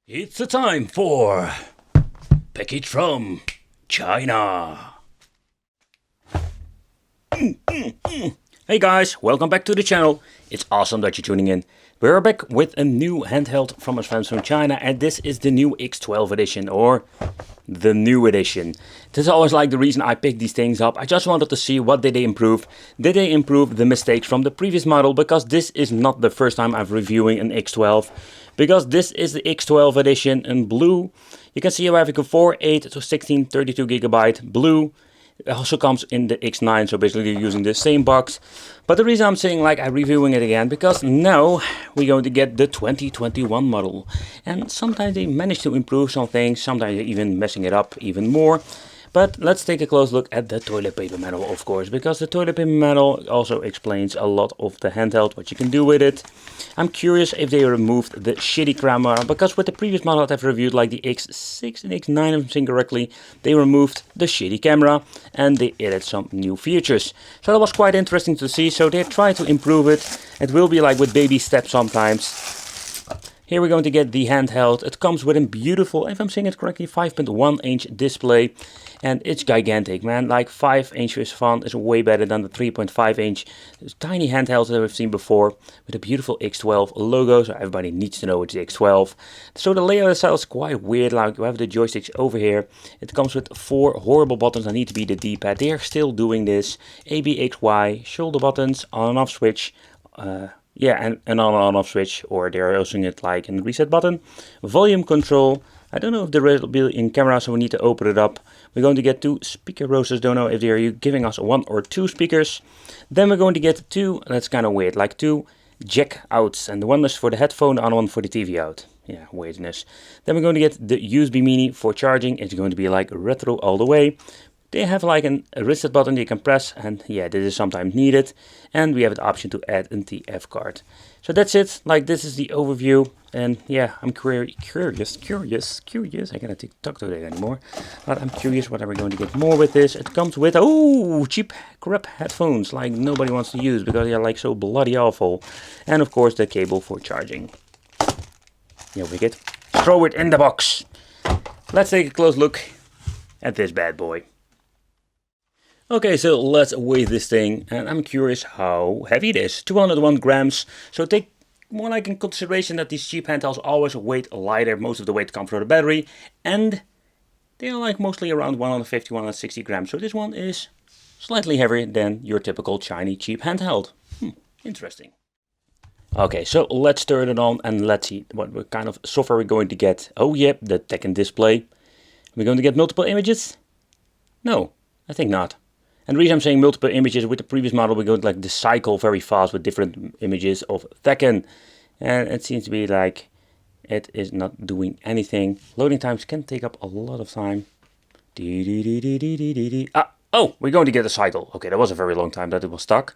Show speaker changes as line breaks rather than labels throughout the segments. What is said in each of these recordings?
It's a time for package from China. Hey guys, welcome back to the channel. It's awesome that you're tuning in. We're back with a new handheld from our friends from China, and this is the new X12 edition, or the new edition. This is always like the reason I picked these things up. I just wanted to see what did they improve. Did they improve the mistakes from the previous model? Because this is not the first time I'm reviewing an X12. Because this is the X12 edition in blue. You can see how I have a 4, 8 to 16, 32 gigabyte blue. It also comes in the X9, so basically you're using the same box. But the reason I'm saying like I'm reviewing it again, because now we're going to get the 2021 model. And sometimes they manage to improve some things, sometimes they're even messing it up even more. But let's take a close look at the toilet paper manual, of course, because the toilet paper manual also explains a lot of the handheld, what you can do with it. I'm curious if they removed the shitty camera, because with the previous model that I've reviewed, like the X6 and X9, if I'm saying correctly, they removed the shitty camera and they added some new features. So that was quite interesting to see, so they try to improve it. It will be like with baby steps sometimes. Here we're going to get the handheld. It comes with a beautiful, if I'm saying it correctly, 5.1 inch display. And it's gigantic, man. Like 5 inches font is way better than the 3.5 inch tiny handhelds that we've seen before. With a beautiful X12 logo, so everybody needs to know it's the X12. So the layout itself is quite weird. Like we have the joysticks over here. It comes with 4 horrible buttons that need to be the D-pad. They are still doing this. A, B, X, Y, shoulder buttons, on and off switch. Yeah, and an on and off switch, or they're using it like a reset button. Volume control. I don't know if there will be in camera, so we need to open it up. We're going to get 2 speaker rosters. Don't know if they're giving us 1 or 2 speakers. Then we're going to get 2, that's kind of weird, like 2 jack outs. And the one is for the headphone, the other one for the TV out. Yeah, weirdness. Then we're going to get the USB mini for charging. It's going to be like retro all the way. They have like a reset button you can press, and yeah, this is sometimes needed. And we have the option to add a TF card. So that's it, like this is the overview. And yeah, I'm curious, I cannot talk today anymore. But I'm curious what are we going to get more with this. It comes with, oh, cheap crap headphones, like nobody wants to use because they're like so bloody awful. And of course the cable for charging. Yeah, we get, throw it in the box. Let's take a close look at this bad boy. Okay, so let's weigh this thing, and I'm curious how heavy it is. 201 grams, so take more like in consideration that these cheap handhelds always weight lighter. Most of the weight comes from the battery, and they are like mostly around 150, 160 grams. So this one is slightly heavier than your typical Chinese cheap handheld. Interesting. Okay, so let's turn it on and let's see what kind of software we're going to get. Oh yep, the Tekken display. We're going to get multiple images? No, I think not. And the reason I'm saying multiple images, with the previous model we're going to like cycle very fast with different images of Tekken. And it seems to be like it is not doing anything. Loading times can take up a lot of time. Oh, we're going to get a cycle. Okay, that was a very long time that it was stuck.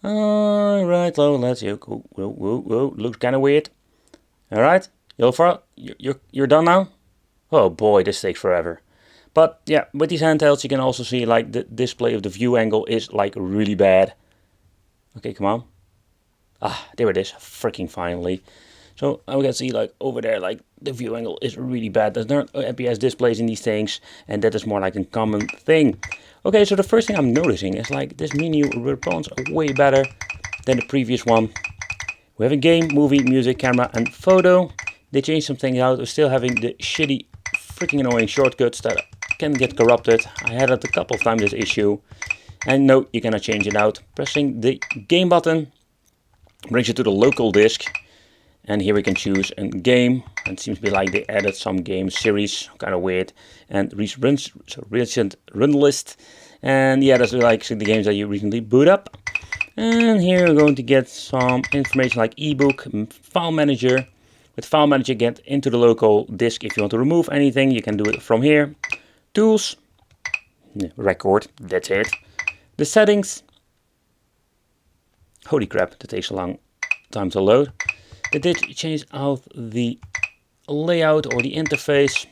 Alright, let's see. Whoa, looks kind of weird. Alright, you're done now? Oh boy, this takes forever. But yeah, with these handhelds you can also see like the display of the view angle is like really bad. Okay, come on. Ah, there it is, freaking finally. So we can see like over there, like the view angle is really bad. There's no IPS displays in these things, and that is more like a common thing. Okay, so the first thing I'm noticing is like this menu responds way better than the previous one. We have a game, movie, music, camera, and photo. They changed some things out. We're still having the shitty, freaking annoying shortcuts that can get corrupted. I had it a couple of times, this issue. And no, you cannot change it out. Pressing the game button brings you to the local disk. And here we can choose a game. It seems to be like they added some game series, kind of weird. And recent run list. And yeah, that's like the games that you recently boot up. And here we're going to get some information like ebook, file manager. With file manager, get into the local disk. If you want to remove anything, you can do it from here. Tools, record, that's it. The settings. Holy crap, that takes a long time to load. They did change out the layout or the interface.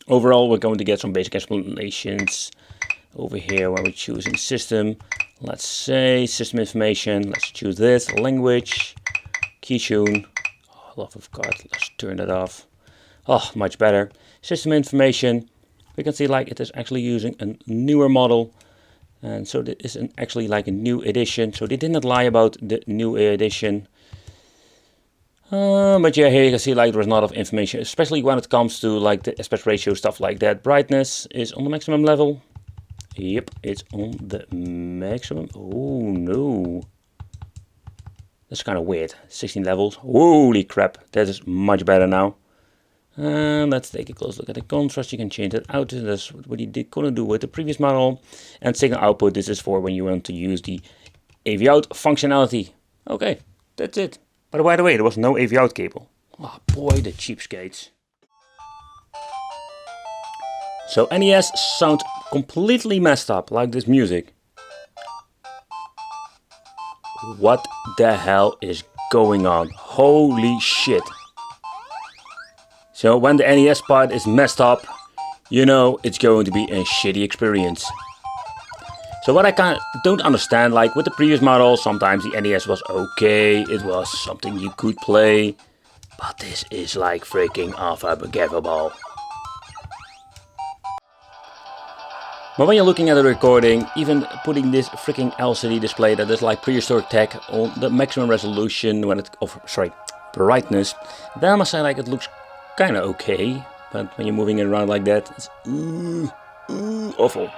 Overall, we're going to get some basic explanations over here where we're choosing system. Let's say system information. Let's choose this, language, key tune. love of God. Let's turn that off. Oh, much better. System information. We can see like it is actually using a newer model. And so this is actually like a new edition. So they did not lie about the new edition. But yeah, here you can see like there's a lot of information, especially when it comes to like the aspect ratio, stuff like that. Brightness is on the maximum level. Yep, it's on the maximum. Oh no. That's kind of weird. 16 levels. Holy crap. That is much better now. And let's take a close look at the contrast. You can change that out. That's what you couldn't do with the previous model. And signal output. This is for when you want to use the AV out functionality. Okay, that's it. But by the way, there was no AV out cable. Oh boy, the cheapskates. So NES sound completely messed up, like this music. What the hell is going on? Holy shit. So when the NES part is messed up, you know it's going to be a shitty experience. So what I kind of don't understand, like with the previous model, sometimes the NES was okay, it was something you could play. But this is like freaking unforgivable. But when you're looking at the recording, even putting this freaking LCD display that is like prehistoric tech on the maximum resolution, when it, brightness, then I must say like it looks kind of okay. But when you're moving it around like that, it's awful.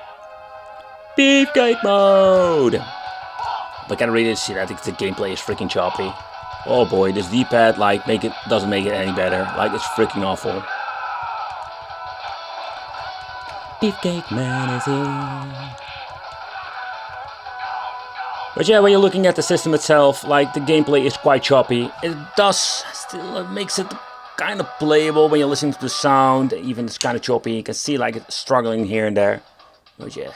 Beefcake mode! But I can really see that the gameplay is freaking choppy. Oh boy, this D-pad like doesn't make it any better. Like it's freaking awful. Beefcake man is here. But yeah, when you're looking at the system itself, like the gameplay is quite choppy. It does still makes it kind of playable when you're listening to the sound. Even it's kind of choppy. You can see like it's struggling here and there. But yeah.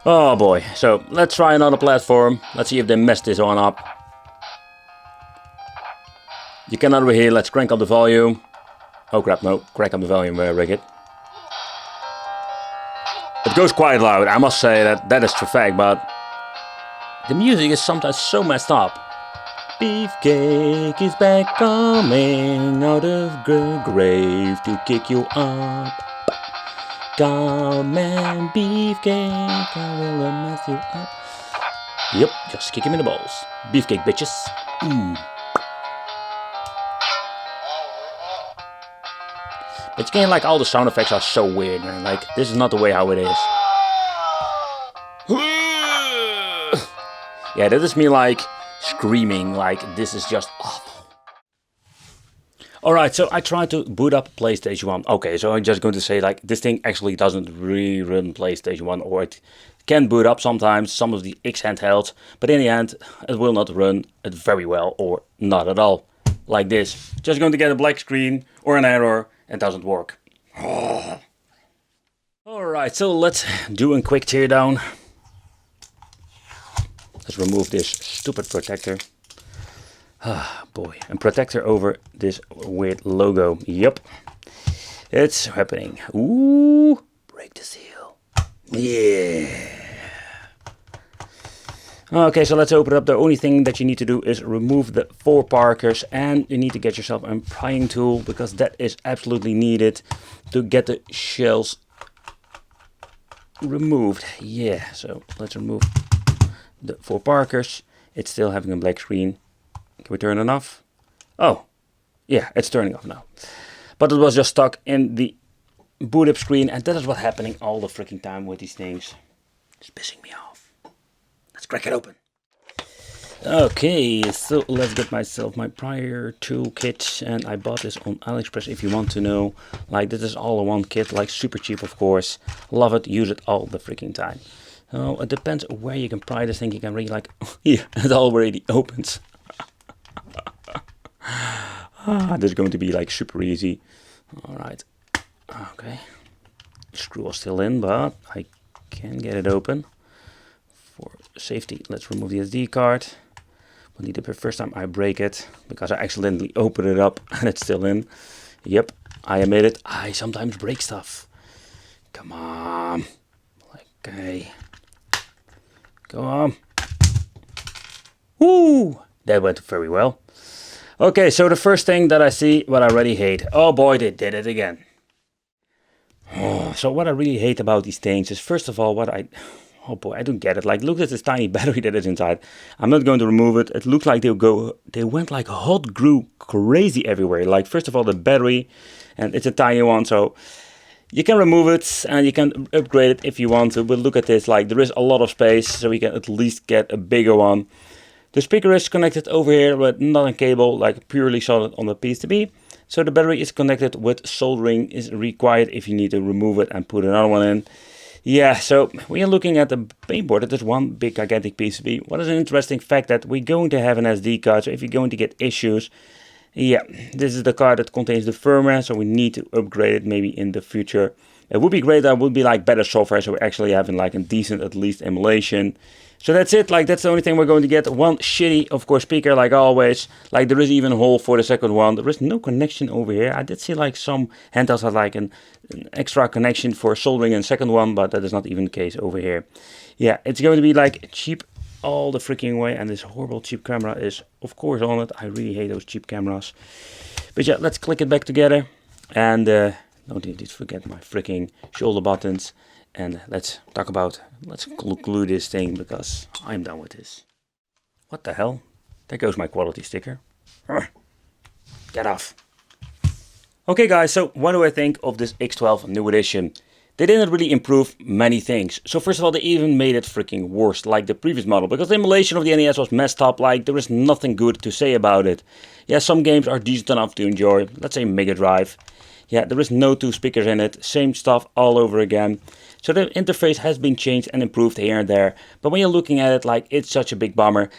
Oh boy, so let's try another platform. Let's see if they mess this one up. You cannot overhear, let's crank up the volume. Oh crap, no, crank up the volume, Ricket. It goes quite loud, I must say that is for fact, but the music is sometimes so messed up. Beefcake is back, coming out of the grave to kick you up. Come and Beefcake, I will mess you up. Yep, just kick him in the balls. Beefcake, bitches. But again, like all the sound effects are so weird, man. Like this is not the way how it is. Yeah, that is me like screaming. Like this is just awful. Alright, so I tried to boot up PlayStation 1. Okay, so I'm just going to say like this thing actually doesn't really run PlayStation 1, or it can boot up sometimes some of the X handhelds, but in the end it will not run it very well or not at all. Like this. Just going to get a black screen or an error. It doesn't work. Alright, so let's do a quick teardown. Let's remove this stupid protector. Ah, boy. A protector over this weird logo. Yep. It's happening. Ooh. Break the seal. Yeah. Okay, so let's open it up. The only thing that you need to do is remove the 4 Parkers, and you need to get yourself a prying tool because that is absolutely needed to get the shells removed. Yeah, so let's remove the 4 Parkers. It's still having a black screen. Can we turn it off? Oh, yeah, it's turning off now. But it was just stuck in the boot up screen, and that is what's happening all the freaking time with these things. It's pissing me off. Let's crack it open. Okay, so let's get myself my prior tool kit, and I bought this on AliExpress if you want to know. Like this is all in one kit, like super cheap of course. Love it, use it all the freaking time. Oh, it depends where you can pry this thing. You can really like, yeah, it already opens. This is going to be like super easy. Alright, okay. Screw is still in, but I can get it open. For safety, let's remove the SD card. We'll need it the first time I break it, because I accidentally opened it up and it's still in. Yep, I admit it, I sometimes break stuff. Come on. Okay. Go on. Woo! that went very well. Okay, so the first thing that I see, what I really hate. Oh boy, they did it again. So what I really hate about these things is, first of all, oh boy, I don't get it. Like, look at this tiny battery that is inside. I'm not going to remove it. It looks like they went like hot glue crazy everywhere. Like, first of all, the battery, and it's a tiny one, so you can remove it and you can upgrade it if you want to. But look at this, like there is a lot of space, so we can at least get a bigger one. The speaker is connected over here, but not a cable, like purely solid on the PCB. So the battery is connected with soldering is required if you need to remove it and put another one in. Yeah, so we are looking at the mainboard. It is one big gigantic PCB. What is an interesting fact that we're going to have an SD card. So if you're going to get issues, yeah, this is the card that contains the firmware. So we need to upgrade it maybe in the future. It would be great. That would be like better software. So we're actually having like a decent, at least, emulation. So that's it. Like that's the only thing we're going to get. One shitty, of course, speaker like always. Like there is even a hole for the second one. There is no connection over here. I did see like some handhelds had like an extra connection for soldering in second one, but that is not even the case over here. Yeah, it's going to be like cheap all the freaking way, and this horrible cheap camera is of course on it. I really hate those cheap cameras. But yeah, let's click it back together, and don't need to forget my freaking shoulder buttons. And let's glue this thing because I'm done with this. What the hell? There goes my quality sticker. Get off. Okay guys, so what do I think of this X12 new edition? They didn't really improve many things. So first of all, they even made it freaking worse like the previous model, because the emulation of the NES was messed up. Like there is nothing good to say about it. Yeah, some games are decent enough to enjoy. Let's say Mega Drive. Yeah, there is no two speakers in it. Same stuff all over again. So the interface has been changed and improved here and there. But when you're looking at it, like, it's such a big bummer.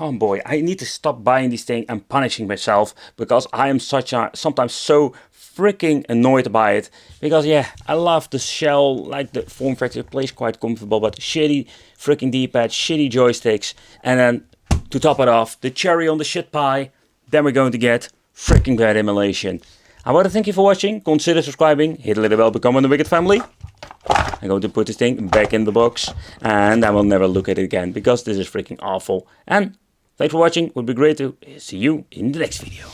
Oh boy, I need to stop buying these things and punishing myself, because I am sometimes so freaking annoyed by it. Because yeah, I love the shell, like the form factor plays quite comfortable, but shitty freaking D-pad, shitty joysticks. And then to top it off, the cherry on the shit pie, then we're going to get freaking bad emulation. I want to thank you for watching. Consider subscribing, hit the little bell, become one of the Wicked family. I'm going to put this thing back in the box, and I will never look at it again, because this is freaking awful. And thanks for watching. It would be great to see you in the next video.